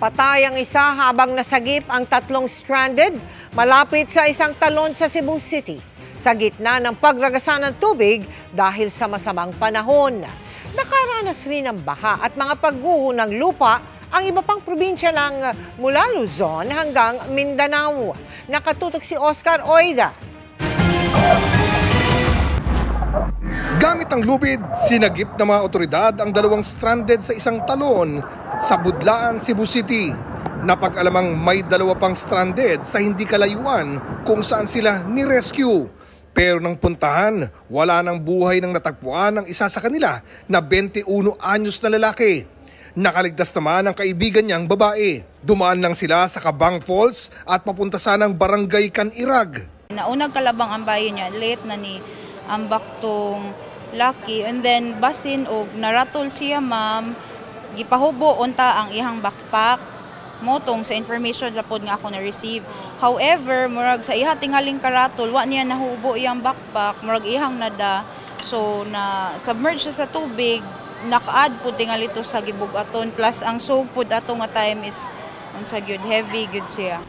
Patay ang isa habang nasagip ang tatlong stranded malapit sa isang talon sa Cebu City sa gitna ng pagragasa ng tubig dahil sa masamang panahon. Nakaranas rin ng baha at mga pagguho ng lupa ang iba pang probinsya ng mula Luzon hanggang Mindanao. Nakatutok si Oscar Oida. Gamit ang lubid, sinagip ng mga otoridad ang dalawang stranded sa isang talon sa Budlaan, Cebu City. Napag-alamang may dalawa pang stranded sa hindi kalayuan kung saan sila ni-rescue. Pero nang puntahan, wala nang buhay nang natagpuan ang isa sa kanila na 21 anyos na lalaki. Nakaligtas naman ang kaibigan niyang babae. Dumaan lang sila sa Cabang Falls at papunta sanang Barangay Canirag. Naunang kalabang ang bayan niya, late na ni ambak tong laki, and then basin og naratol siya ma'am, gipahubo unta ang ihang backpack motong sa information rapod nga ako na-receive. However, murag sa iha tingaling karatol, wa niya nahubo iyang backpack, murag ihang nada, so na submerge siya sa tubig, naka-add po tingali to sa gibug-aton, plus ang sug pod ato nga time is unsa gyud heavy gyud siya.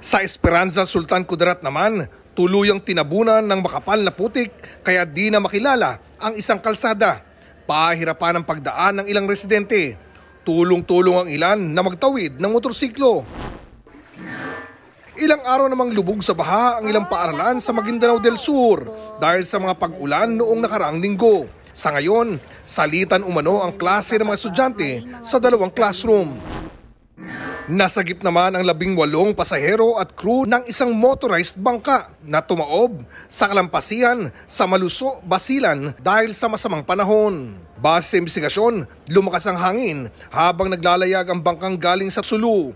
Sa Esperanza, Sultan Kudarat naman, tuluyang tinabunan ng makapal na putik kaya di na makilala ang isang kalsada. Pahirapan ang pagdaan ng ilang residente. Tulong-tulong ang ilan na magtawid ng motorsiklo. Ilang araw namang lubog sa baha ang ilang paaralan sa Maguindanao del Sur dahil sa mga pag-ulan noong nakaraang linggo. Sa ngayon, salitan umano ang klase ng mga estudyante sa dalawang classroom. Nasagip naman ang 18 pasahero at crew ng isang motorized bangka na tumaob sa kalampasian sa Maluso, Basilan dahil sa masamang panahon. Base sa investigasyon, lumakas ang hangin habang naglalayag ang bangkang galing sa Sulu.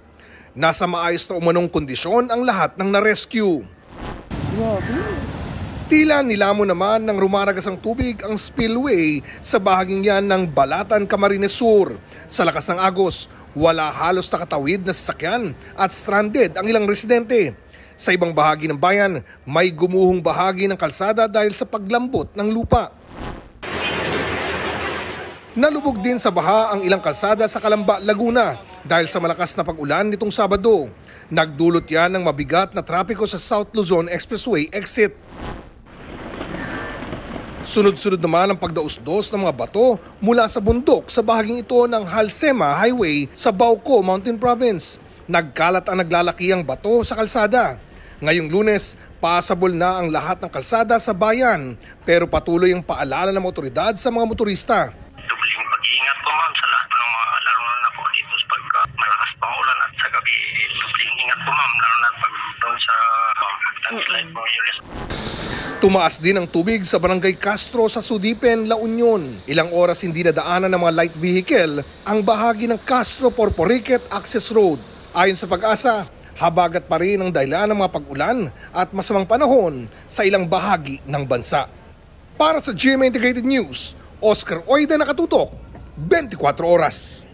Nasa maayos na umanong kondisyon ang lahat ng na-rescue. Tila nilamo naman ng rumaragas ang tubig ang spillway sa bahaging yan ng Balatan, Camarines Sur. Sa lakas ng agos, wala halos nakatawid na sasakyan at stranded ang ilang residente. Sa ibang bahagi ng bayan, may gumuhong bahagi ng kalsada dahil sa paglambot ng lupa. Nalubog din sa baha ang ilang kalsada sa Calamba, Laguna dahil sa malakas na pag-ulan nitong Sabado. Nagdulot yan ng mabigat na trapiko sa South Luzon Expressway exit. Sunod-sunod naman ang pagdaos-dos ng mga bato mula sa bundok sa bahaging ito ng Halsema Highway sa Bauco Mountain Province. Nagkalat ang naglalakihang bato sa kalsada. Ngayong Lunes, passable na ang lahat ng kalsada sa bayan pero patuloy ang paalala ng otoridad sa mga motorista. Dubling pag-iingat po ma'am sa lahat ng mga lalo na po dito sa pagka malakas pang ulan at sa gabi. Dubling ingat po ma'am lalo na pag doon sa landslide po yung Tumaas din ang tubig sa Barangay Castro sa Sudipen, La Union. Ilang oras hindi nadaanan ng mga light vehicle ang bahagi ng Castro Porporiquet Access Road. Ayon sa Pag-asa, habagat pa rin ang dahilan ng mga pag-ulan at masamang panahon sa ilang bahagi ng bansa. Para sa GMA Integrated News, Oscar Oida, nakatutok, 24 oras.